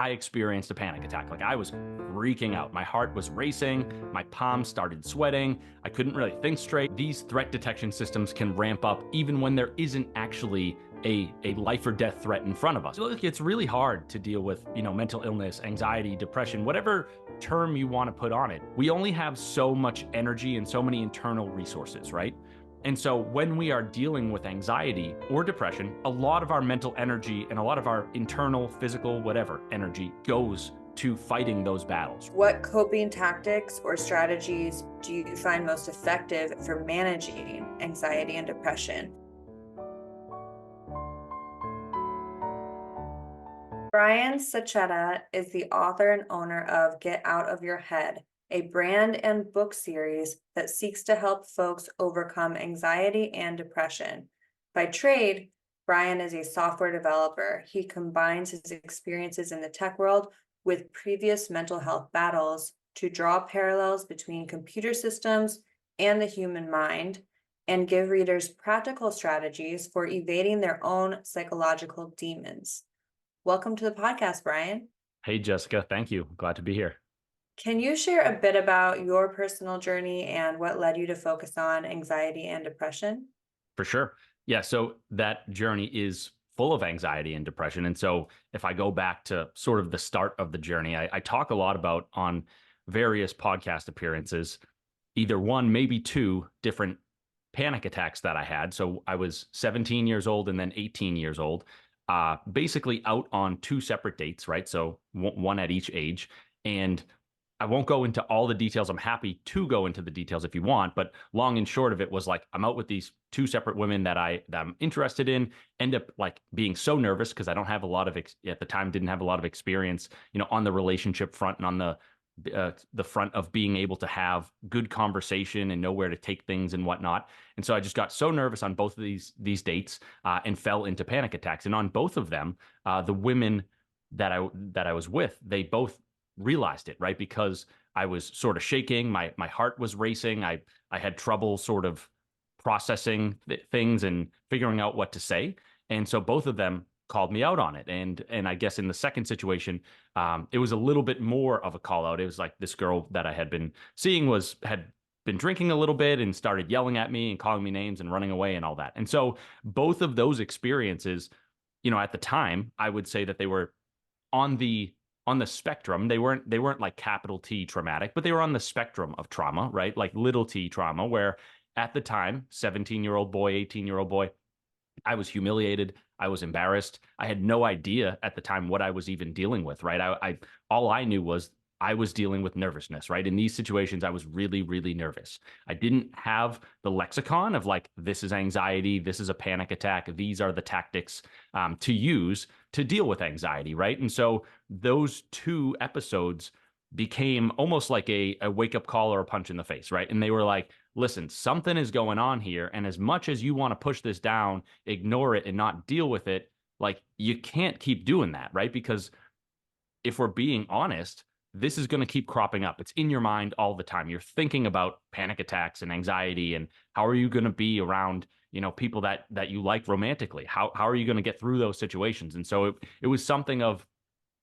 I experienced a panic attack. Like I was freaking out. My heart was racing. My palms started sweating. I couldn't really think straight. These threat detection systems can ramp up even when there isn't actually a life or death threat in front of us. Look, it's really hard to deal with, mental illness, anxiety, depression, whatever term you want to put on it. We only have so much energy and so many internal resources, right? And so when we are dealing with anxiety or depression, a lot of our mental energy and a lot of our internal, physical, whatever energy goes to fighting those battles. What coping tactics or strategies do you find most effective for managing anxiety and depression? Brian Sachetta is the author and owner of Get Out of Your Head, a brand and book series that seeks to help folks overcome anxiety and depression. By trade, Brian is a software developer. He combines his experiences in the tech world with previous mental health battles to draw parallels between computer systems and the human mind and give readers practical strategies for evading their own psychological demons. Welcome to the podcast, Brian. Hey, Jessica. Thank you. Glad to be here. Can you share a bit about your personal journey and what led you to focus on anxiety and depression? For sure. Yeah. So that journey is full of anxiety and depression. And so if I go back to sort of the start of the journey, I talk a lot about on various podcast appearances, either one, maybe two different panic attacks that I had. So I was 17 years old and then 18 years old, basically out on two separate dates, right? So one at each age. And I won't go into all the details. I'm happy to go into the details if you want, but long and short of it was like I'm out with these two separate women that I'm interested in. End up like being so nervous because I don't have a lot of at the time didn't have a lot of experience, on the relationship front and on the front of being able to have good conversation and know where to take things and whatnot. And so I just got so nervous on both of these dates and fell into panic attacks. And on both of them, the women that I was with, they both realized it, right? Because I was sort of shaking, my heart was racing, I had trouble sort of processing things and figuring out what to say. And so both of them called me out on it. And I guess in the second situation, it was a little bit more of a call out. It was like this girl that I had been seeing had been drinking a little bit and started yelling at me and calling me names and running away and all that. And so both of those experiences, at the time, I would say that they were on the spectrum. They weren't like capital T traumatic, but they were on the spectrum of trauma, right? Like little T trauma, where at the time, 17-year-old boy, 18-year-old boy, I was humiliated. I was embarrassed. I had no idea at the time what I was even dealing with, right? I all I knew was I was dealing with nervousness, right? In these situations, I was really, really nervous. I didn't have the lexicon of like, this is anxiety, this is a panic attack, these are the tactics to use to deal with anxiety, right? And so those two episodes became almost like a wake up call or a punch in the face, right? And they were like, listen, something is going on here. And as much as you want to push this down, ignore it and not deal with it, like you can't keep doing that, right? Because if we're being honest, this is going to keep cropping up. It's in your mind all the time. You're thinking about panic attacks and anxiety and how are you going to be around, people that you like romantically? How are you going to get through those situations? And so it was something of,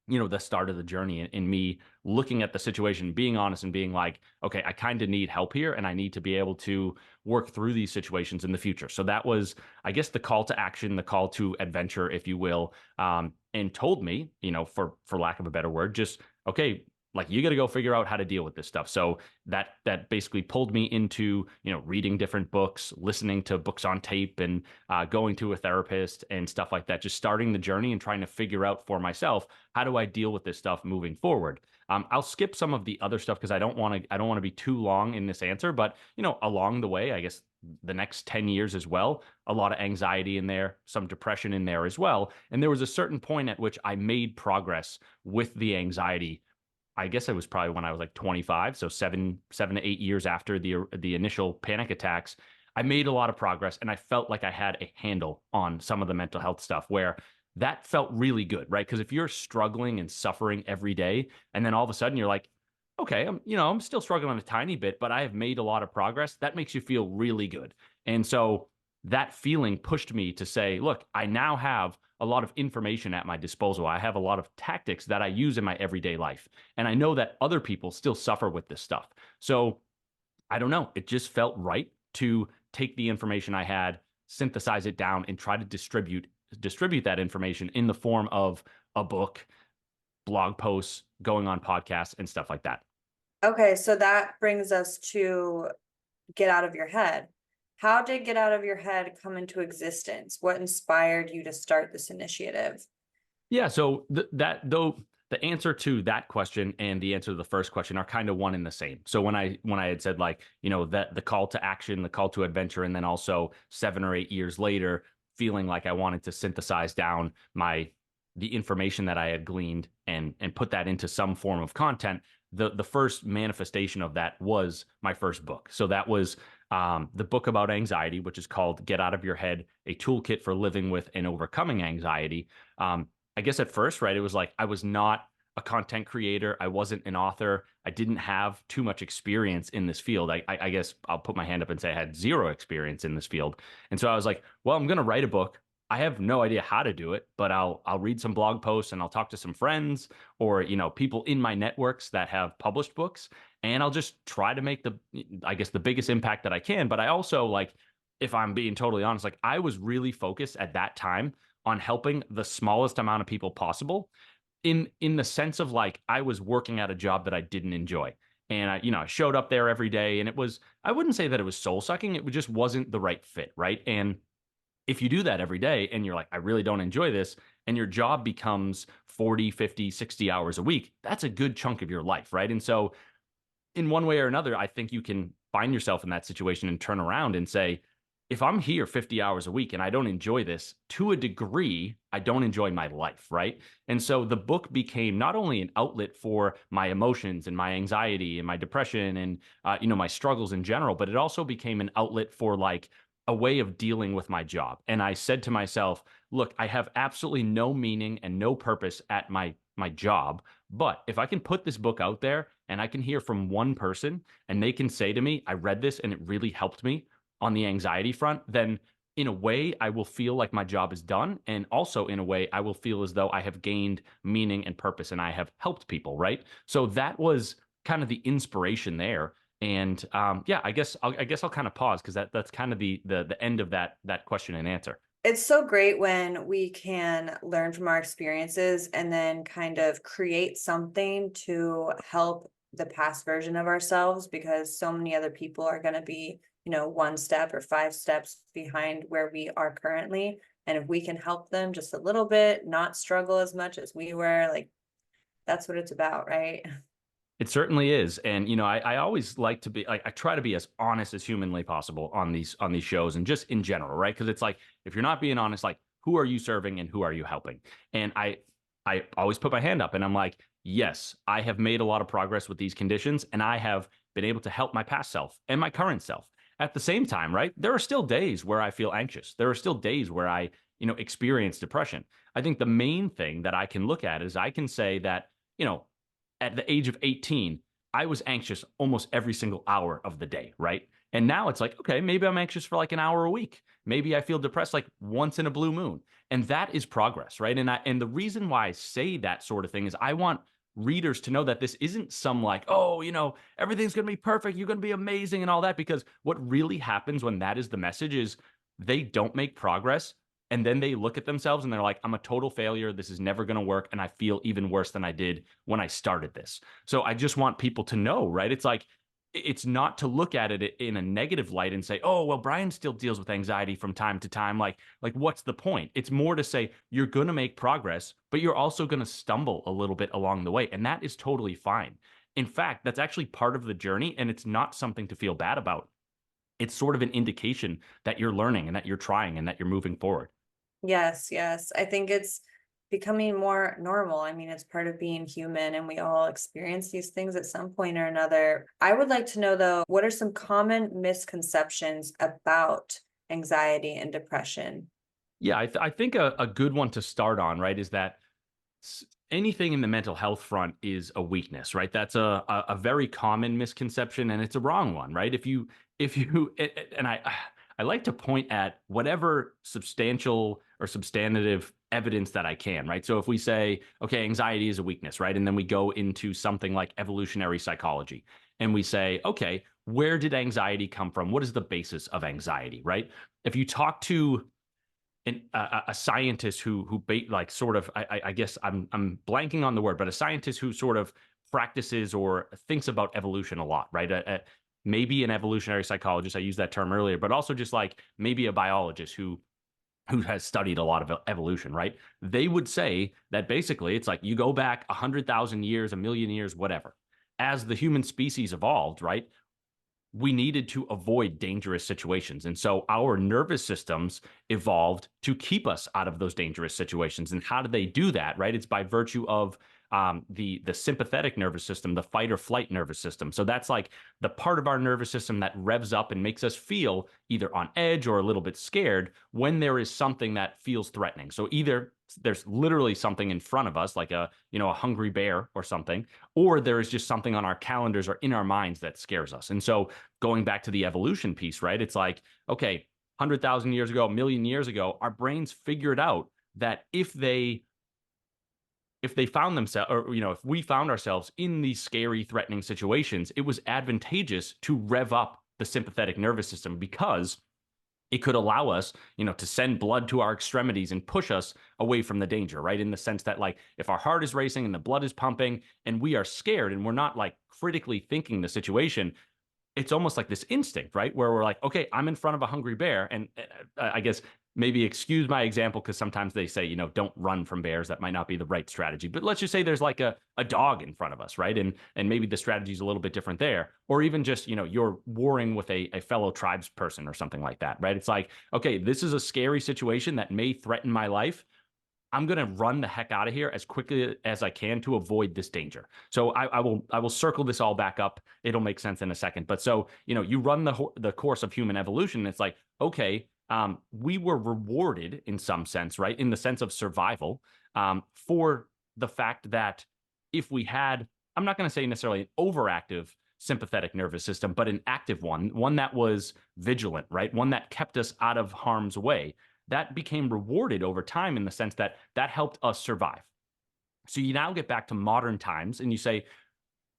the start of the journey in me looking at the situation, being honest and being like, okay, I kind of need help here and I need to be able to work through these situations in the future. So that was, I guess, the call to action, the call to adventure, if you will, and told me, for lack of a better word, just, okay, like you got to go figure out how to deal with this stuff. So that basically pulled me into, reading different books, listening to books on tape and going to a therapist and stuff like that, just starting the journey and trying to figure out for myself, how do I deal with this stuff moving forward? I'll skip some of the other stuff because I don't want to be too long in this answer, but along the way, I guess the next 10 years as well, a lot of anxiety in there, some depression in there as well. And there was a certain point at which I made progress with the anxiety. I guess it was probably when I was like 25, so 7 to 8 years after the initial panic attacks, I made a lot of progress and I felt like I had a handle on some of the mental health stuff where that felt really good, right? Because if you're struggling and suffering every day, and then all of a sudden you're like, okay, I'm still struggling a tiny bit, but I have made a lot of progress. That makes you feel really good. And so that feeling pushed me to say, look, I now have a lot of information at my disposal. I have a lot of tactics that I use in my everyday life. And I know that other people still suffer with this stuff. So I don't know. It just felt right to take the information I had, synthesize it down, and try to distribute that information in the form of a book, blog posts, going on podcasts, and stuff like that. Okay, so that brings us to Get Out of Your Head. How did Get Out of Your Head come into existence? What inspired you to start this initiative? Yeah, so that though the answer to that question and the answer to the first question are kind of one and the same. So when I had said like, that the call to action, the call to adventure, and then also 7 or 8 years later, feeling like I wanted to synthesize down the information that I had gleaned and put that into some form of content, the first manifestation of that was my first book. So that was the book about anxiety, which is called Get Out of Your Head, a toolkit for living with and overcoming anxiety. I guess at first, right, it was like I was not a content creator. I wasn't an author. I didn't have too much experience in this field. I guess I'll put my hand up and say I had zero experience in this field. And so I was like, well, I'm going to write a book. I have no idea how to do it, but I'll read some blog posts and I'll talk to some friends or people in my networks that have published books, and I'll just try to make the biggest impact that I can. But I also, like, if I'm being totally honest, like I was really focused at that time on helping the smallest amount of people possible, in the sense of like I was working at a job that I didn't enjoy. And I showed up there every day, and I wouldn't say that it was soul sucking. It just wasn't the right fit, right? And if you do that every day and you're like, I really don't enjoy this, and your job becomes 40, 50, 60 hours a week, that's a good chunk of your life, right? And so in one way or another, I think you can find yourself in that situation and turn around and say, if I'm here 50 hours a week and I don't enjoy this, to a degree, I don't enjoy my life, right? And so the book became not only an outlet for my emotions and my anxiety and my depression and my struggles in general, but it also became an outlet for like a way of dealing with my job. And I said to myself, look, I have absolutely no meaning and no purpose at my job, but if I can put this book out there and I can hear from one person and they can say to me, I read this and it really helped me on the anxiety front, then in a way, I will feel like my job is done. And also in a way, I will feel as though I have gained meaning and purpose and I have helped people, right? So that was kind of the inspiration there. And yeah, I guess I'll kind of pause because that's kind of the end of that question and answer. It's so great when we can learn from our experiences and then kind of create something to help the past version of ourselves, because so many other people are going to be, one step or 5 steps behind where we are currently. And if we can help them just a little bit, not struggle as much as we were, like, that's what it's about, right? It certainly is. And I always like to be like I try to be as honest as humanly possible on these shows and just in general, right? Because it's like if you're not being honest, like who are you serving and who are you helping? And I always put my hand up and I'm like, yes, I have made a lot of progress with these conditions and I have been able to help my past self and my current self. At the same time, right? There are still days where I feel anxious. There are still days where I, experience depression. I think the main thing that I can look at is I can say that, at the age of 18, I was anxious almost every single hour of the day, right? And now it's like, okay, maybe I'm anxious for like an hour a week. Maybe I feel depressed like once in a blue moon. And that is progress, right? And the reason why I say that sort of thing is I want readers to know that this isn't some like, oh, everything's going to be perfect, you're going to be amazing and all that, because what really happens when that is the message is they don't make progress and then they look at themselves and they're like, I'm a total failure. This is never going to work. And I feel even worse than I did when I started this. So I just want people to know, right? It's like, it's not to look at it in a negative light and say, oh, well, Brian still deals with anxiety from time to time. Like what's the point? It's more to say you're going to make progress, but you're also going to stumble a little bit along the way. And that is totally fine. In fact, that's actually part of the journey. And it's not something to feel bad about. It's sort of an indication that you're learning and that you're trying and that you're moving forward. Yes, yes. I think it's becoming more normal. I mean, it's part of being human and we all experience these things at some point or another. I would like to know though, what are some common misconceptions about anxiety and depression? Yeah, I think a good one to start on, right, is that anything in the mental health front is a weakness, right? That's a very common misconception, and it's a wrong one, right? If you and I like to point at whatever substantial or substantive evidence that I can, right? So if we say, okay, anxiety is a weakness, right? And then we go into something like evolutionary psychology and we say, okay, where did anxiety come from? What is the basis of anxiety, right? If you talk to a scientist like sort of I guess I'm blanking on the word, but a scientist who sort of practices or thinks about evolution a lot, right? Maybe an evolutionary psychologist, I used that term earlier, but also just like maybe a biologist who has studied a lot of evolution, right? They would say that basically it's like you go back 100,000 years, a million years, whatever. As the human species evolved, right? We needed to avoid dangerous situations. And so our nervous systems evolved to keep us out of those dangerous situations. And how do they do that, right? It's by virtue of the sympathetic nervous system, the fight or flight nervous system. So that's like the part of our nervous system that revs up and makes us feel either on edge or a little bit scared when there is something that feels threatening. So either there's literally something in front of us, like a hungry bear or something, or there is just something on our calendars or in our minds that scares us. And so going back to the evolution piece, right? It's like, okay, 100,000 years ago, a million years ago, our brains figured out that if they found themselves, or if we found ourselves in these scary, threatening situations, it was advantageous to rev up the sympathetic nervous system because it could allow us, to send blood to our extremities and push us away from the danger, right? In the sense that, like, if our heart is racing and the blood is pumping and we are scared and we're not like critically thinking the situation, it's almost like this instinct, right? Where we're like, okay, I'm in front of a hungry bear. And I guess maybe excuse my example because sometimes they say, don't run from bears. That might not be the right strategy. But let's just say there's like a dog in front of us, right? And maybe the strategy is a little bit different there. Or even just, you're warring with a fellow tribes person or something like that, right? It's like, okay, this is a scary situation that may threaten my life. I'm going to run the heck out of here as quickly as I can to avoid this danger. So I will circle this all back up. It'll make sense in a second. But so, you run the course of human evolution. And it's like, okay, we were rewarded in some sense, right? In the sense of survival, for the fact that if we had, I'm not going to say necessarily an overactive sympathetic nervous system, but an active one that was vigilant, right? One that kept us out of harm's way, that became rewarded over time in the sense that that helped us survive. So you now get back to modern times and you say,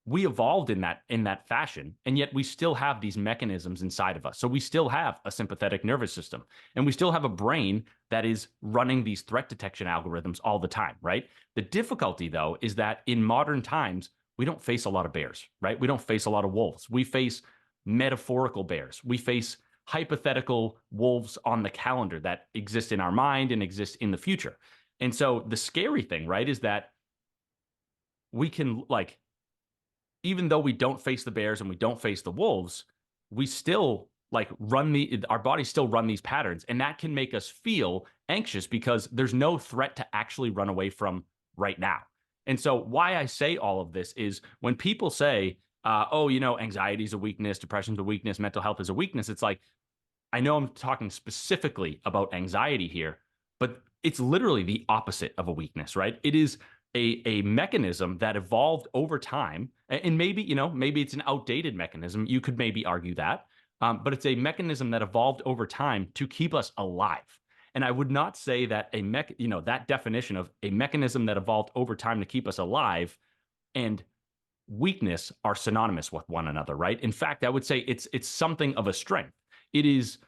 we evolved in that fashion, and yet we still have these mechanisms inside of us. So we still have a sympathetic nervous system, and we still have a brain that is running these threat detection algorithms all the time, right? The difficulty, though, is that in modern times, we don't face a lot of bears, right? We don't face a lot of wolves. We face metaphorical bears. We face hypothetical wolves on the calendar that exist in our mind and exist in the future. And so the scary thing, right, is that we can, like, even though we don't face the bears and we don't face the wolves, we still like our bodies still run these patterns, and that can make us feel anxious because there's no threat to actually run away from right now. And so why I say all of this is when people say, oh, anxiety is a weakness, depression is a weakness, mental health is a weakness, it's like, I know I'm talking specifically about anxiety here, but it's literally the opposite of a weakness, right? It is a mechanism that evolved over time. And maybe it's an outdated mechanism. You could maybe argue that. But it's a mechanism that evolved over time to keep us alive. And I would not say that that definition of a mechanism that evolved over time to keep us alive and weakness are synonymous with one another, right? In fact, I would say it's something of a strength. It is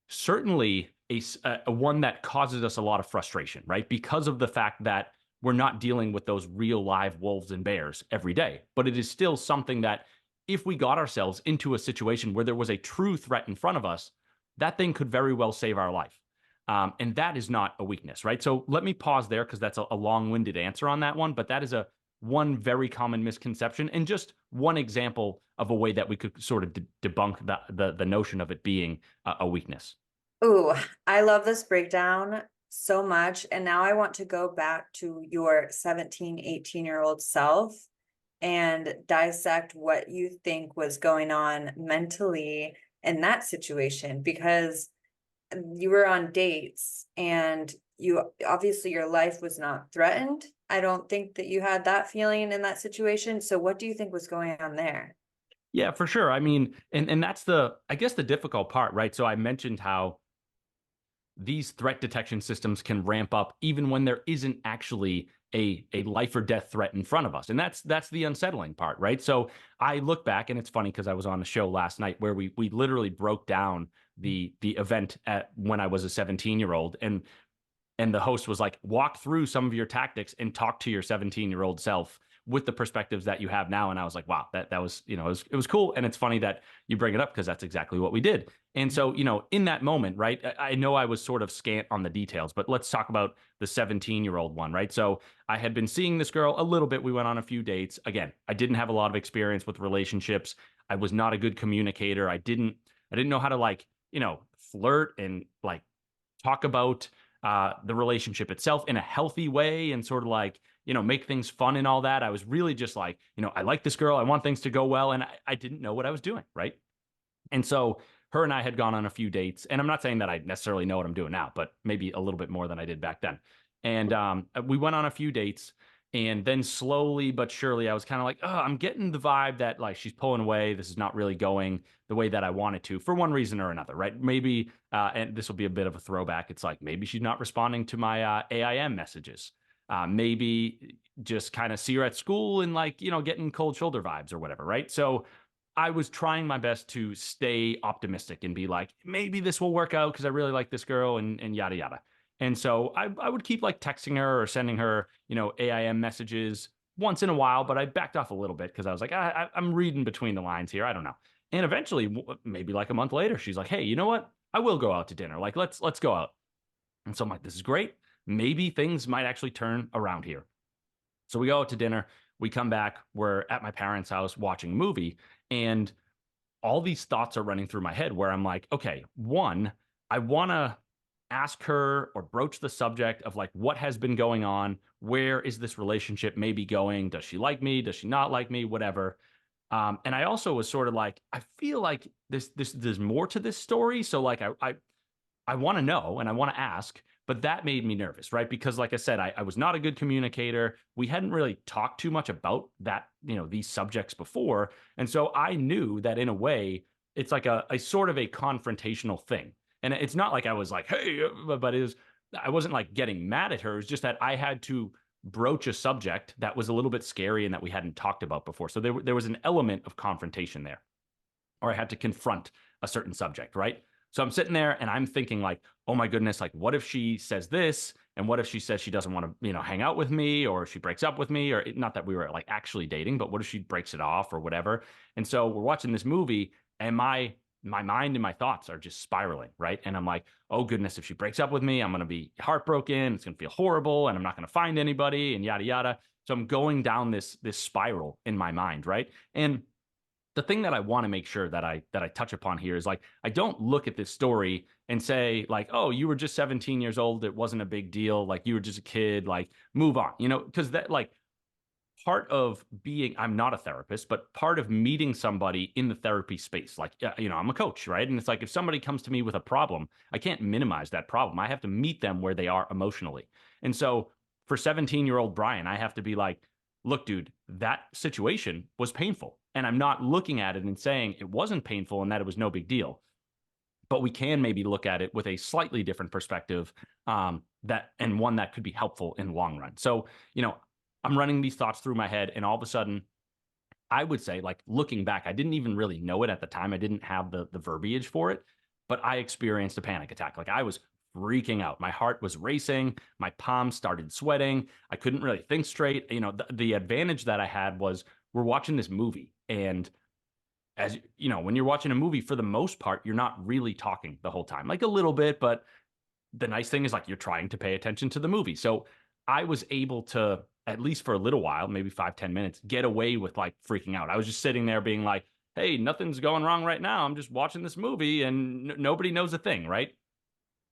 certainly a one that causes us a lot of frustration, right? Because of the fact that we're not dealing with those real live wolves and bears every day. But it is still something that if we got ourselves into a situation where there was a true threat in front of us, that thing could very well save our life. And that is not a weakness, right? So let me pause there because that's a long-winded answer on that one. But that is one very common misconception and just one example of a way that we could sort of debunk the notion of it being a weakness. Ooh, I love this breakdown so much. And now I want to go back to your 17, 18-year-old self and dissect what you think was going on mentally in that situation, because you were on dates and you obviously your life was not threatened. I don't think that you had that feeling in that situation. So what do you think was going on there? Yeah, for sure. I mean, and that's I guess the difficult part, right? So I mentioned how these threat detection systems can ramp up even when there isn't actually a life or death threat in front of us. And that's the unsettling part, right? So I look back, and it's funny because I was on a show last night where we literally broke down the event at when I was a 17-year-old, and the host was like, walk through some of your tactics and talk to your 17-year-old self with the perspectives that you have now. And I was like, wow, that was, it was cool. And it's funny that you bring it up because that's exactly what we did. And so, in that moment, right, I know I was sort of scant on the details, but let's talk about the 17-year-old one, right? So I had been seeing this girl a little bit. We went on a few dates. Again, I didn't have a lot of experience with relationships. I was not a good communicator. I didn't know how to, like, flirt and like talk about the relationship itself in a healthy way and sort of like, make things fun and all that. I was really just like, I like this girl. I want things to go well. And I didn't know what I was doing. Right. And so her and I had gone on a few dates. And I'm not saying that I necessarily know what I'm doing now, but maybe a little bit more than I did back then. And we went on a few dates. And then slowly but surely, I was kind of like, oh, I'm getting the vibe that like she's pulling away. This is not really going the way that I wanted to for one reason or another, right? Maybe, and this will be a bit of a throwback. It's like maybe she's not responding to my AIM messages. Maybe just kind of see her at school and like, getting cold shoulder vibes or whatever, right? So I was trying my best to stay optimistic and be like, maybe this will work out because I really like this girl and yada yada. And so I would keep like texting her or sending her, AIM messages once in a while, but I backed off a little bit because I was like, I'm reading between the lines here. I don't know. And eventually, maybe like a month later, she's like, hey, you know what? I will go out to dinner. Like, let's go out. And so I'm like, this is great. Maybe things might actually turn around here. So we go out to dinner. We come back. We're at my parents' house watching a movie. And all these thoughts are running through my head where I'm like, okay, one, I want to ask her or broach the subject of like what has been going on. Where is this relationship maybe going? Does she like me? Does she not like me? Whatever. And I also was sort of like, I feel like there's more to this story. So like I want to know and I want to ask, but that made me nervous, right? Because like I said, I was not a good communicator. We hadn't really talked too much about that, these subjects before. And so I knew that in a way, it's like a sort of a confrontational thing. And it's not like I was like, hey, but I wasn't like getting mad at her. It's just that I had to broach a subject that was a little bit scary and that we hadn't talked about before. So there was an element of confrontation there, or I had to confront a certain subject, right? So I'm sitting there and I'm thinking like, oh my goodness, like what if she says this? And what if she says she doesn't want to, hang out with me, or she breaks up with me, or not that we were like actually dating, but what if she breaks it off or whatever? And so we're watching this movie and my mind and my thoughts are just spiraling, right? And I'm like, oh goodness, if she breaks up with me, I'm going to be heartbroken. It's going to feel horrible and I'm not going to find anybody and yada, yada. So I'm going down this spiral in my mind, right? And the thing that I want to make sure that I touch upon here is like I don't look at this story and say like, oh, you were just 17 years old, it wasn't a big deal, like you were just a kid, like move on, because that like part of being, I'm not a therapist, but part of meeting somebody in the therapy space, like I'm a coach, right? And it's like if somebody comes to me with a problem, I can't minimize that problem. I have to meet them where they are emotionally. And so for 17-year-old Brian, I have to be like, look, dude, that situation was painful. And I'm not looking at it and saying it wasn't painful and that it was no big deal. But we can maybe look at it with a slightly different perspective, that and one that could be helpful in the long run. So, I'm running these thoughts through my head, and all of a sudden, I would say, like looking back, I didn't even really know it at the time. I didn't have the verbiage for it, but I experienced a panic attack. Like I was freaking out. My heart was racing. My palms started sweating. I couldn't really think straight. The advantage that I had was we're watching this movie, and as you know, when you're watching a movie, for the most part, you're not really talking the whole time, like a little bit, but the nice thing is like you're trying to pay attention to the movie. So I was able to, at least for a little while, maybe 5, 10 minutes, get away with like freaking out. I was just sitting there being like, hey, nothing's going wrong right now. I'm just watching this movie and nobody knows a thing, right?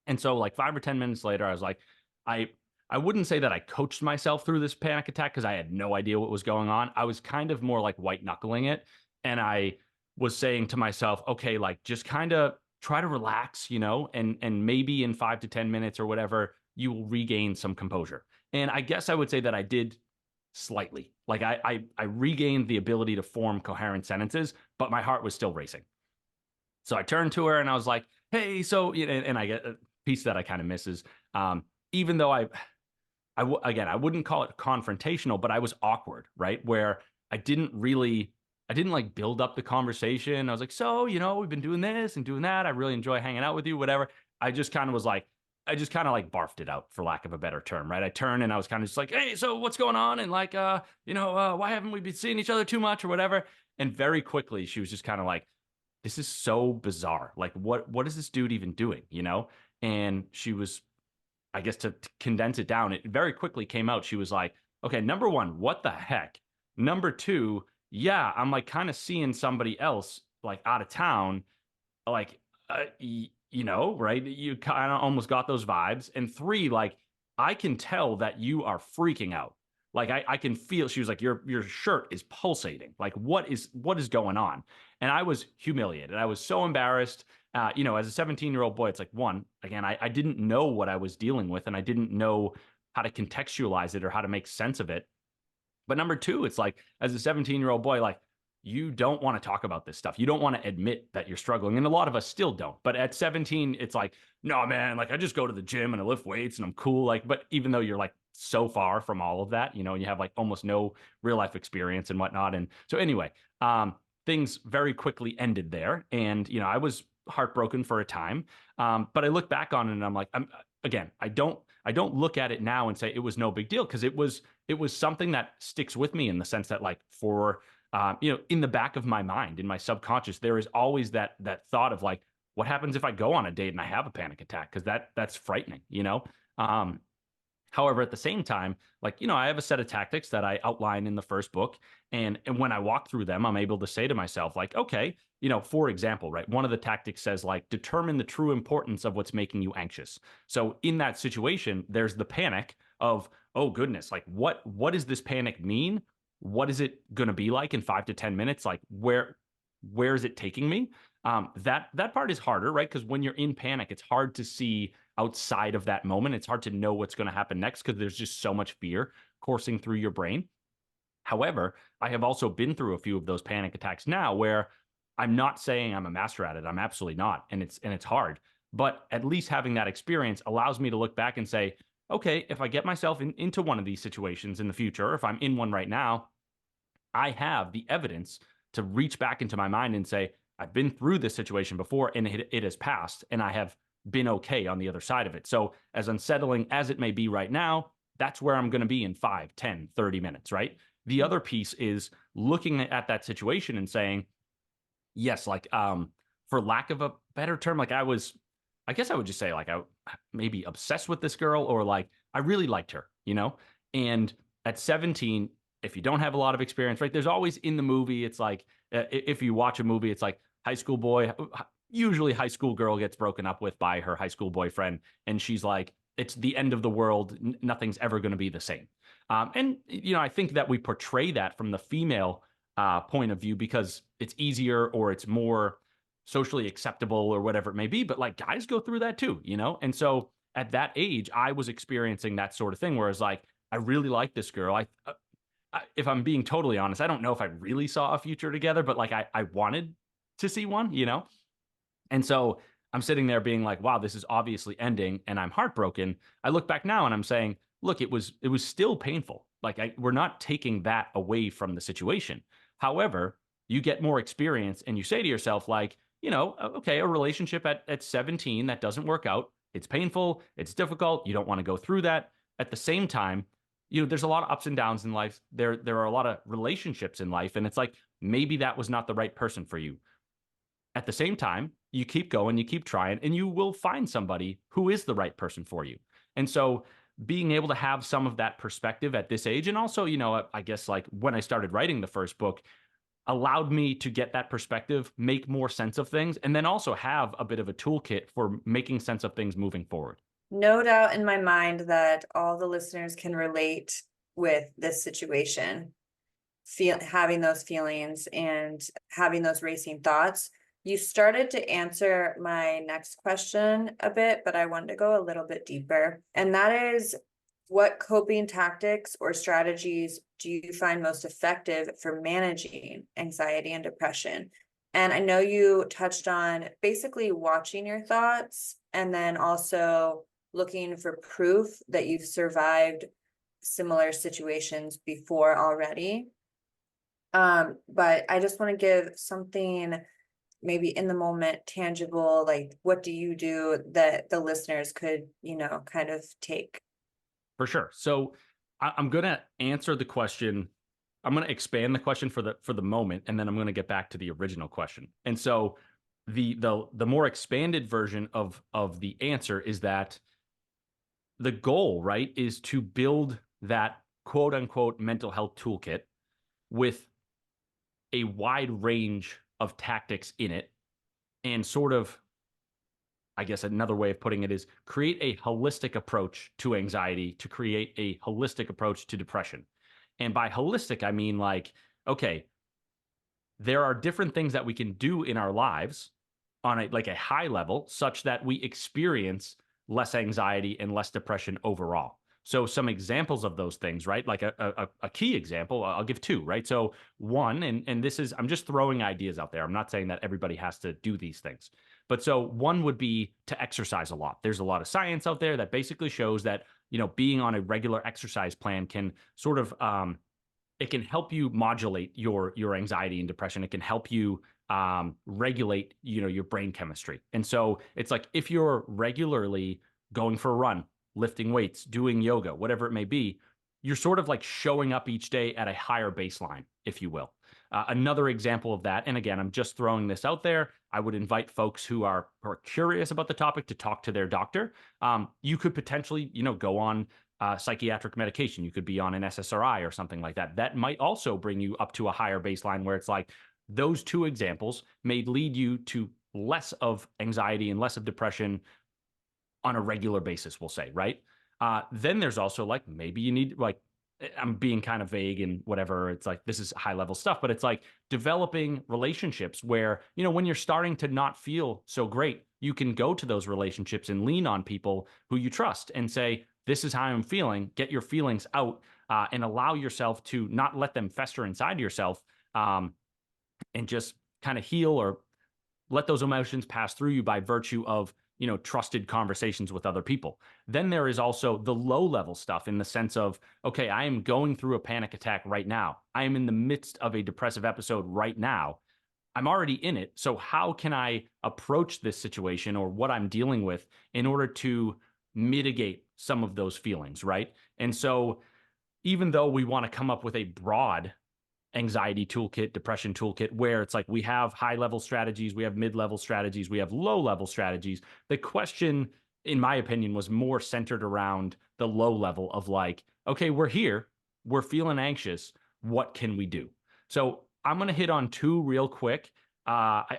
And so like 5 or 10 minutes later, I was like, I I wouldn't say that I coached myself through this panic attack because I had no idea what was going on. I was kind of more like white knuckling it. And I was saying to myself, okay, like just kind of try to relax, and maybe in 5 to 10 minutes or whatever, you will regain some composure. And I guess I would say that I did slightly. Like I regained the ability to form coherent sentences, but my heart was still racing. So I turned to her and I was like, "Hey, so," and I get a piece that I kind of misses. Even though again, I wouldn't call it confrontational, but I was awkward, right? Where I didn't really, I didn't like build up the conversation. I was like, "So, we've been doing this and doing that. I really enjoy hanging out with you, whatever." I just kind of was like, I just kind of like barfed it out, for lack of a better term, right? I turned and I was kind of just like, "Hey, so what's going on?" And like, why haven't we been seeing each other too much or whatever? And very quickly, she was just kind of like, "This is so bizarre. Like, what is this dude even doing?" And she was, I guess, to condense it down, it very quickly came out. She was like, "Okay, number one, what the heck? Number two, yeah, I'm like kind of seeing somebody else like out of town, like, right? You kind of almost got those vibes." And three, like, I can tell that you are freaking out. Like I can feel. She was like, your shirt is pulsating. Like what is going on?" And I was humiliated. I was so embarrassed. As a 17-year-old boy, it's like, one, again, I didn't know what I was dealing with, and I didn't know how to contextualize it or how to make sense of it. But number two, it's like, as a 17-year-old boy, like, you don't want to talk about this stuff. You don't want to admit that you're struggling. And a lot of us still don't. But at 17, it's like, "No, man, like, I just go to the gym and I lift weights and I'm cool." Like, but even though you're like so far from all of that, you have like almost no real life experience and whatnot. And so anyway, things very quickly ended there. And, I was heartbroken for a time. But I look back on it and I'm like, again, I don't look at it now and say it was no big deal, because it was something that sticks with me, in the sense that, like, for in the back of my mind, in my subconscious, there is always that thought of like, what happens if I go on a date and I have a panic attack? Because that's frightening. Um, However, at the same time, like, I have a set of tactics that I outline in the first book. And when I walk through them, I'm able to say to myself, like, okay, for example, right, one of the tactics says, like, determine the true importance of what's making you anxious. So in that situation, there's the panic of, oh goodness, like, what does this panic mean? What is it going to be like in 5 to 10 minutes? Like, where is it taking me? That part is harder, right? Because when you're in panic, it's hard to see outside of that moment. It's hard to know what's going to happen next, because there's just so much fear coursing through your brain. However, I have also been through a few of those panic attacks now, where I'm not saying I'm a master at it. I'm absolutely not. And it's hard. But at least having that experience allows me to look back and say, okay, if I get myself into one of these situations in the future, or if I'm in one right now, I have the evidence to reach back into my mind and say, I've been through this situation before, and it has passed, and I have been okay on the other side of it. So, as unsettling as it may be right now, that's where I'm going to be in 5, 10, 30 minutes, right? The other piece is looking at that situation and saying, yes, like, for lack of a better term, like, I guess I would just say, like, I maybe obsessed with this girl, or like I really liked her. And at 17, if you don't have a lot of experience, right, there's always in the movie, it's like, if you watch a movie, it's like high school boy, usually high school girl gets broken up with by her high school boyfriend, and she's like, it's the end of the world. Nothing's ever going to be the same. And I think that we portray that from the female point of view, because it's easier, or it's more socially acceptable, or whatever it may be. But like, guys go through that too. And so at that age, I was experiencing that sort of thing, where it's like, I really like this girl. If I'm being totally honest, I don't know if I really saw a future together, but like, I wanted to see one. And so I'm sitting there being like, wow, this is obviously ending, and I'm heartbroken. I look back now and I'm saying, look, it was still painful. Like, we're not taking that away from the situation. However, you get more experience, and you say to yourself, like, okay, a relationship at 17 that doesn't work out. It's painful. It's difficult. You don't want to go through that. At the same time, there's a lot of ups and downs in life. There are a lot of relationships in life, and it's like, maybe that was not the right person for you. At the same time, you keep going, you keep trying, and you will find somebody who is the right person for you. And so, being able to have some of that perspective at this age, and also, I guess, like, when I started writing the first book, allowed me to get that perspective, make more sense of things, and then also have a bit of a toolkit for making sense of things moving forward. No doubt in my mind that all the listeners can relate with this situation, having those feelings and having those racing thoughts. You started to answer my next question a bit, but I wanted to go a little bit deeper. And that is, what coping tactics or strategies do you find most effective for managing anxiety and depression? And I know you touched on basically watching your thoughts and then also looking for proof that you've survived similar situations before already. But I just want to give something maybe in the moment, tangible, like what do you do that the listeners could, kind of take? For sure. So I'm going to answer the question. I'm going to expand the question for the moment, and then I'm going to get back to the original question. And so the more expanded version of the answer is that the goal, right, is to build that quote unquote mental health toolkit with a wide range of tactics in it, and sort of, I guess another way of putting it is create a holistic approach to anxiety, to create a holistic approach to depression. And by holistic, I mean like, okay, there are different things that we can do in our lives on a high level such that we experience less anxiety and less depression overall. So some examples of those things, right? Like a key example, I'll give two, right? So one, and this is, I'm just throwing ideas out there. I'm not saying that everybody has to do these things. But so one would be to exercise a lot. There's a lot of science out there that basically shows that, being on a regular exercise plan can sort of it can help you modulate your anxiety and depression. It can help you regulate your brain chemistry. And so it's like if you're regularly going for a run, lifting weights, doing yoga, whatever it may be, you're sort of like showing up each day at a higher baseline, if you will. Another example of that, and again, I'm just throwing this out there. I would invite folks who are curious about the topic to talk to their doctor. You could potentially, go on psychiatric medication. You could be on an SSRI or something like that. That might also bring you up to a higher baseline where it's like those two examples may lead you to less of anxiety and less of depression on a regular basis, we'll say, right? Then there's also like maybe you need like I'm being kind of vague and whatever. It's like this is high level stuff, but it's like developing relationships where, when you're starting to not feel so great, you can go to those relationships and lean on people who you trust and say, this is how I'm feeling. Get your feelings out and allow yourself to not let them fester inside yourself and just kind of heal or let those emotions pass through you by virtue of trusted conversations with other people. Then there is also the low level stuff in the sense of, okay, I am going through a panic attack right now. I am in the midst of a depressive episode right now. I'm already in it. So how can I approach this situation or what I'm dealing with in order to mitigate some of those feelings, right? And so even though we want to come up with a broad anxiety toolkit, depression toolkit, where it's like we have high level strategies, we have mid level strategies, we have low level strategies. The question, in my opinion, was more centered around the low level of like, okay, we're here, we're feeling anxious. What can we do? So I'm going to hit on two real quick. I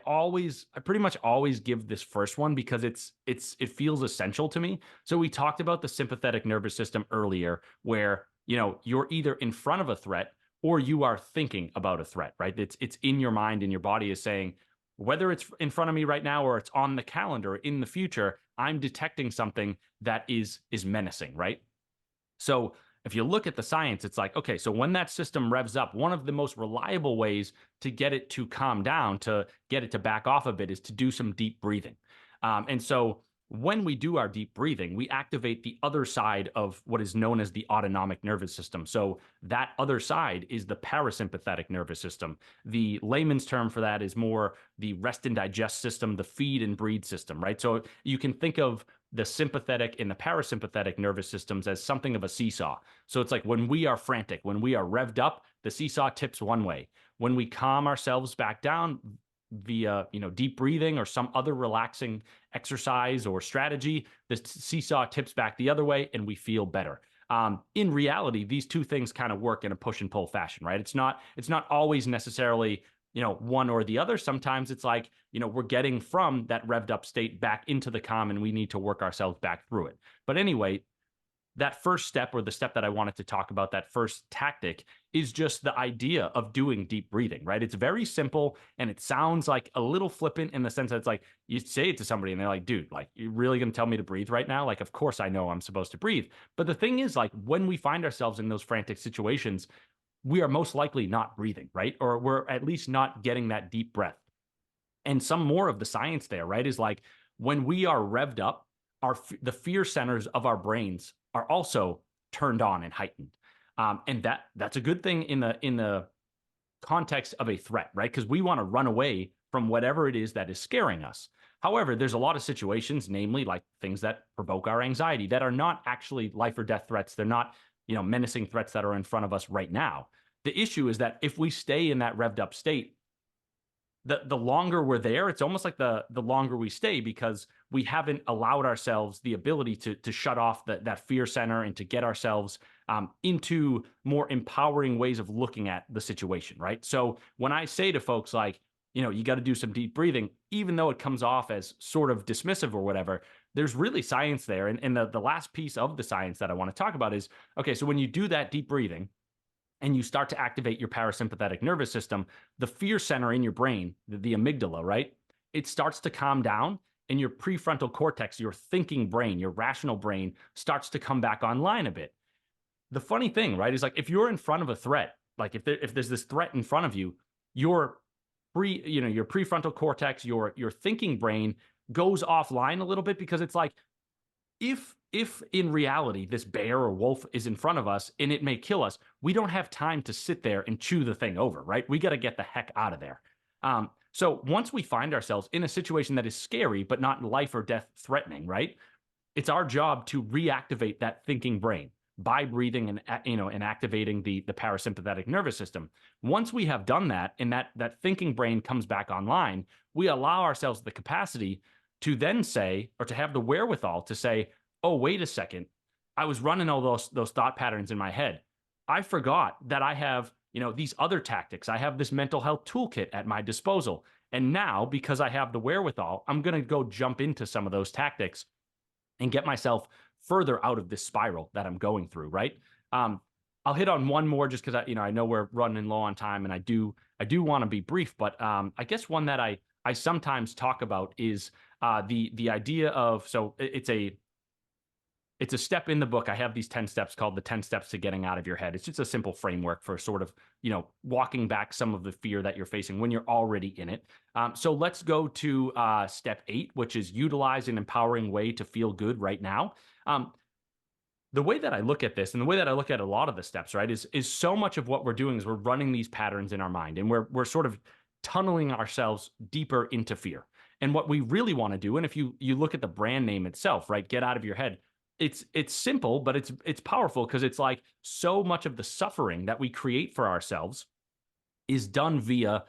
pretty much always give this first one because it feels essential to me. So we talked about the sympathetic nervous system earlier, where you're either in front of a threat or you are thinking about a threat, right? It's in your mind and your body is saying, whether it's in front of me right now or it's on the calendar in the future, I'm detecting something that is menacing, right? So if you look at the science, it's like, okay, so when that system revs up, one of the most reliable ways to get it to calm down, to get it to back off a bit, is to do some deep breathing. And so when we do our deep breathing, we activate the other side of what is known as the autonomic nervous system. So that other side is the parasympathetic nervous system. The layman's term for that is more the rest and digest system, the feed and breathe system, right? So you can think of the sympathetic and the parasympathetic nervous systems as something of a seesaw. So it's like when we are frantic, when we are revved up, the seesaw tips one way. When we calm ourselves back down via deep breathing or some other relaxing exercise or strategy, the seesaw tips back the other way and we feel better. In reality, these two things kind of work in a push and pull fashion, right? It's not always necessarily one or the other. Sometimes it's like we're getting from that revved up state back into the calm and we need to work ourselves back through it. But anyway, that first step, or the step that I wanted to talk about, that first tactic, is just the idea of doing deep breathing, right? It's very simple and it sounds like a little flippant in the sense that it's like you say it to somebody and they're like, dude, like, you're really going to tell me to breathe right now? Like, of course I know I'm supposed to breathe. But the thing is, like, when we find ourselves in those frantic situations, we are most likely not breathing, right? Or we're at least not getting that deep breath. And some more of the science there, right, is like when we are revved up, the fear centers of our brains are also turned on and heightened. And that's a good thing in the context of a threat, right? Because we want to run away from whatever it is that is scaring us. However, there's a lot of situations, namely like things that provoke our anxiety, that are not actually life or death threats. They're not, menacing threats that are in front of us right now. The issue is that if we stay in that revved up state, the longer we're there, it's almost like the longer we stay, because we haven't allowed ourselves the ability to shut off that fear center and to get ourselves into more empowering ways of looking at the situation, right? So when I say to folks like, you got to do some deep breathing, even though it comes off as sort of dismissive or whatever, there's really science there. And the last piece of the science that I want to talk about is, okay, so when you do that deep breathing, and you start to activate your parasympathetic nervous system, the fear center in your brain, the amygdala, right? It starts to calm down, and your prefrontal cortex, your thinking brain, your rational brain, starts to come back online a bit. The funny thing, right, is like if you're in front of a threat, like if there's this threat in front of you, your your prefrontal cortex, your thinking brain goes offline a little bit, because it's like, if in reality this bear or wolf is in front of us and it may kill us, we don't have time to sit there and chew the thing over, right? We got to get the heck out of there. So once we find ourselves in a situation that is scary but not life or death threatening, right? It's our job to reactivate that thinking brain by breathing and activating the parasympathetic nervous system. Once we have done that and that thinking brain comes back online, we allow ourselves the capacity to then say, or to have the wherewithal to say, oh, wait a second, I was running all those thought patterns in my head. I forgot that I have, these other tactics. I have this mental health toolkit at my disposal. And now, because I have the wherewithal, I'm going to go jump into some of those tactics and get myself further out of this spiral that I'm going through, right? I'll hit on one more just because I know we're running low on time, and I do want to be brief, but I guess one that I sometimes talk about is the idea of, so it's a step in the book. I have these 10 steps called the 10 steps to getting out of your head. It's just a simple framework for sort of, walking back some of the fear that you're facing when you're already in it. So let's go to step 8, which is utilize an empowering way to feel good right now. The way that I look at this, and the way that I look at a lot of the steps, right, is so much of what we're doing is we're running these patterns in our mind, and we're sort of tunneling ourselves deeper into fear. And what we really want to do, and if you look at the brand name itself, right, get out of your head, it's simple, but it's powerful, because it's like so much of the suffering that we create for ourselves is done via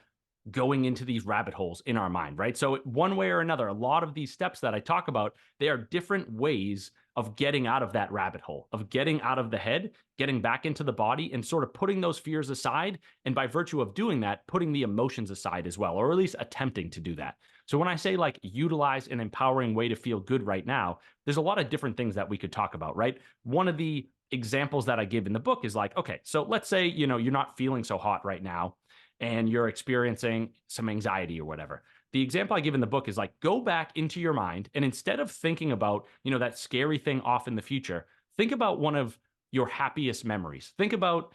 going into these rabbit holes in our mind, right? So one way or another, a lot of these steps that I talk about, they are different ways of getting out of that rabbit hole, of getting out of the head, getting back into the body, and sort of putting those fears aside. And by virtue of doing that, putting the emotions aside as well, or at least attempting to do that. So when I say like utilize an empowering way to feel good right now, there's a lot of different things that we could talk about, right? One of the examples that I give in the book is like, okay, so let's say, you're not feeling so hot right now and you're experiencing some anxiety or whatever. The example I give in the book is like, go back into your mind, and instead of thinking about, that scary thing off in the future, think about one of your happiest memories. Think about,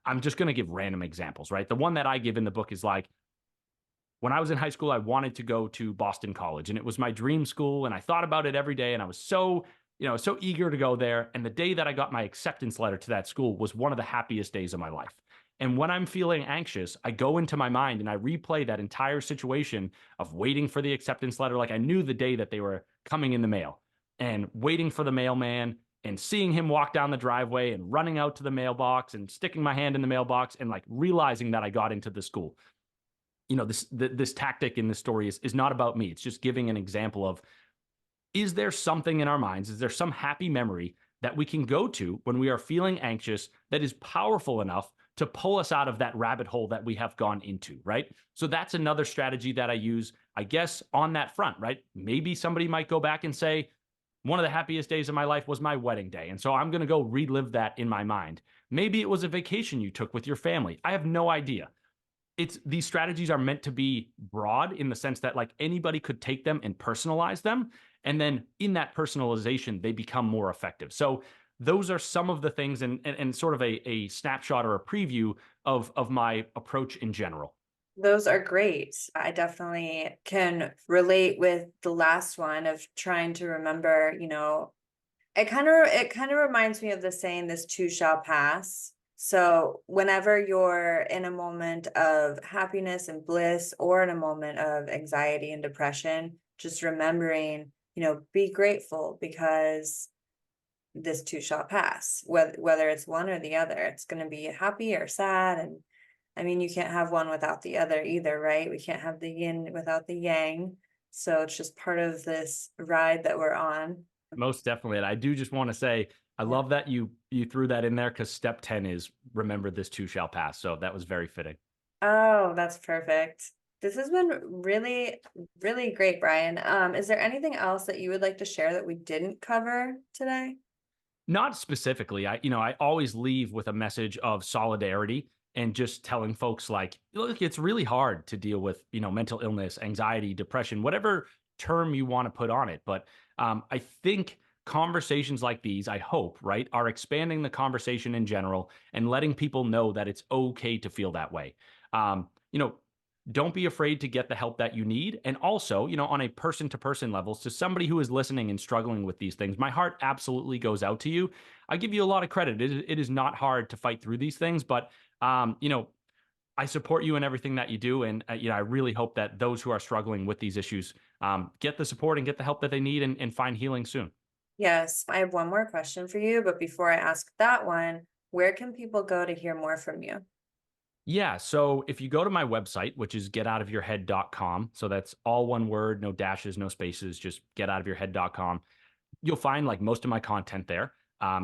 I'm just going to give random examples, right? The one that I give in the book is like, when I was in high school, I wanted to go to Boston College, and it was my dream school, and I thought about it every day, and I was so eager to go there. And the day that I got my acceptance letter to that school was one of the happiest days of my life. And when I'm feeling anxious, I go into my mind and I replay that entire situation of waiting for the acceptance letter. Like I knew the day that they were coming in the mail, and waiting for the mailman and seeing him walk down the driveway and running out to the mailbox and sticking my hand in the mailbox and like realizing that I got into the school. This tactic in this story is not about me. It's just giving an example of, is there something in our minds? Is there some happy memory that we can go to when we are feeling anxious that is powerful enough to pull us out of that rabbit hole that we have gone into, right? So that's another strategy that I use, I guess, on that front, right? Maybe somebody might go back and say, one of the happiest days of my life was my wedding day. And so I'm going to go relive that in my mind. Maybe it was a vacation you took with your family. I have no idea. It's these strategies are meant to be broad in the sense that like anybody could take them and personalize them. And then in that personalization, they become more effective. So those are some of the things and sort of a snapshot or a preview of my approach in general. Those are great. I definitely can relate with the last one of trying to remember, it kind of reminds me of the saying, this too shall pass. So whenever you're in a moment of happiness and bliss or in a moment of anxiety and depression, just remembering, be grateful because this too shall pass. Whether it's one or the other, it's going to be happy or sad. And I mean, you can't have one without the other either, right? We can't have the yin without the yang. So it's just part of this ride that we're on. Most definitely. And I do just want to say, I Yeah. love that you threw that in there because step 10 is remember this too shall pass. So that was very fitting. Oh, that's perfect. This has been really, really great, Brian. Is there anything else that you would like to share that we didn't cover today? Not specifically. I always leave with a message of solidarity and just telling folks like, look, it's really hard to deal with, mental illness, anxiety, depression, whatever term you want to put on it. But I think conversations like these, I hope, right, are expanding the conversation in general and letting people know that it's okay to feel that way. Um, you know, don't be afraid to get the help that you need. And also, on a person to person level, to somebody who is listening and struggling with these things, my heart absolutely goes out to you. I give you a lot of credit. It is not hard to fight through these things, but, I support you in everything that you do. And, I really hope that those who are struggling with these issues get the support and get the help that they need and find healing soon. Yes, I have one more question for you, but before I ask that one, where can people go to hear more from you? Yeah. So if you go to my website, which is getoutofyourhead.com, so that's all one word, no dashes, no spaces, just getoutofyourhead.com, you'll find like most of my content there.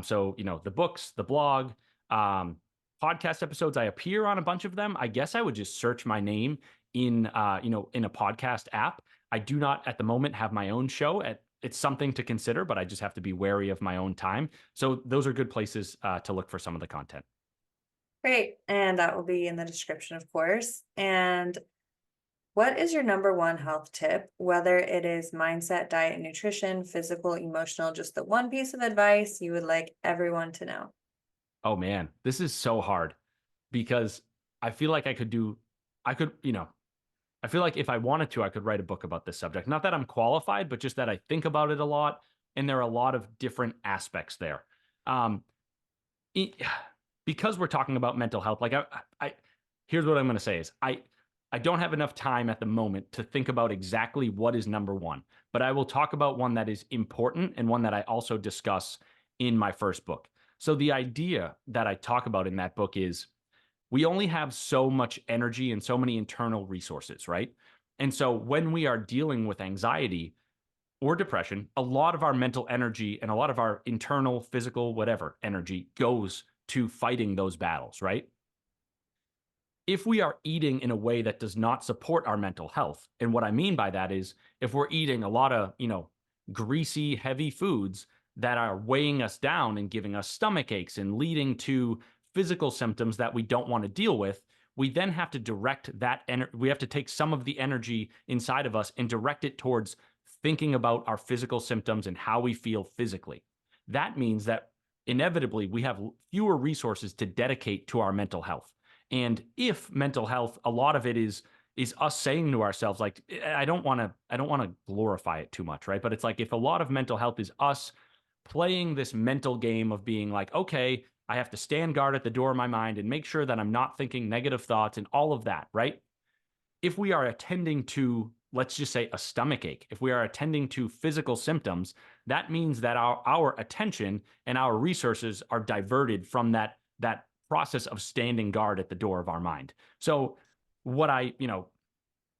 So, the books, the blog, um, podcast episodes, I appear on a bunch of them. I guess I would just search my name in a podcast app. I do not at the moment have my own show. It's something to consider, but I just have to be wary of my own time. So those are good places to look for some of the content. Great. And that will be in the description, of course. And what is your number one health tip, whether it is mindset, diet, and nutrition, physical, emotional, just the one piece of advice you would like everyone to know? Oh man, this is so hard because I feel like I could, I feel like if I wanted to, I could write a book about this subject. Not that I'm qualified, but just that I think about it a lot. And there are a lot of different aspects there. Um, it- because we're talking about mental health, like here's what I'm going to say is I don't have enough time at the moment to think about exactly what is number one, but I will talk about one that is important and one that I also discuss in my first book. So the idea that I talk about in that book is we only have so much energy and so many internal resources, right? And so when we are dealing with anxiety or depression, a lot of our mental energy and a lot of our internal, physical, whatever energy goes to fighting those battles, right? If we are eating in a way that does not support our mental health, and what I mean by that is if we're eating a lot of, greasy, heavy foods that are weighing us down and giving us stomach aches and leading to physical symptoms that we don't want to deal with, we then have to direct that we have to take some of the energy inside of us and direct it towards thinking about our physical symptoms and how we feel physically. That means that inevitably we have fewer resources to dedicate to our mental health. And if mental health, a lot of it is us saying to ourselves, like, I don't want to glorify it too much, right? But it's like if a lot of mental health is us playing this mental game of being like, okay, I have to stand guard at the door of my mind and make sure that I'm not thinking negative thoughts and all of that, right? If we are attending to, let's just say, a stomach ache, if we are attending to physical symptoms, that means that our attention and our resources are diverted from that process of standing guard at the door of our mind. So what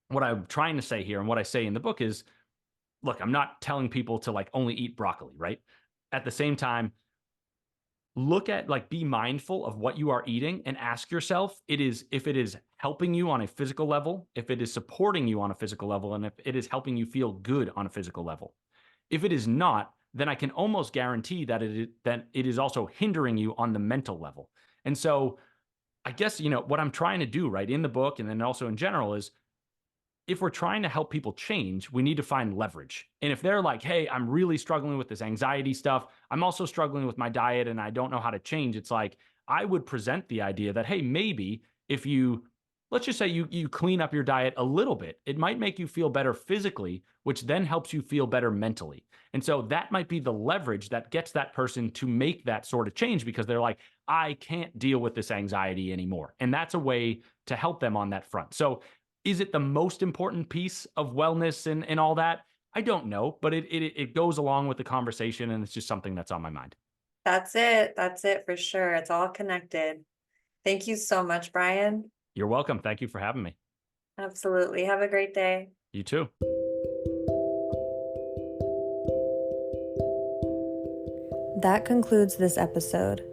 what I'm trying to say here and what I say in the book is, look, I'm not telling people to like only eat broccoli, right? At the same time, look at like be mindful of what you are eating and ask yourself if it is helping you on a physical level, if it is supporting you on a physical level, and if it is helping you feel good on a physical level. If it is not, then I can almost guarantee that it is also hindering you on the mental level. And so I guess, what I'm trying to do, right, in the book and then also in general is, if we're trying to help people change, we need to find leverage. And if they're like, hey, I'm really struggling with this anxiety stuff, I'm also struggling with my diet and I don't know how to change, it's like, I would present the idea that, hey, maybe if you, let's just say you clean up your diet a little bit, it might make you feel better physically, which then helps you feel better mentally. And so that might be the leverage that gets that person to make that sort of change, because they're like, I can't deal with this anxiety anymore. And that's a way to help them on that front. So is it the most important piece of wellness and all that? I don't know, but it goes along with the conversation, and it's just something that's on my mind. That's it. That's it for sure. It's all connected. Thank you so much, Brian. You're welcome. Thank you for having me. Absolutely. Have a great day. You too. That concludes this episode.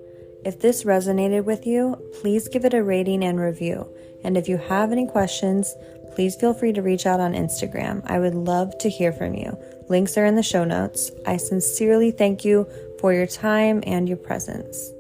If this resonated with you, please give it a rating and review. And if you have any questions, please feel free to reach out on Instagram. I would love to hear from you. Links are in the show notes. I sincerely thank you for your time and your presence.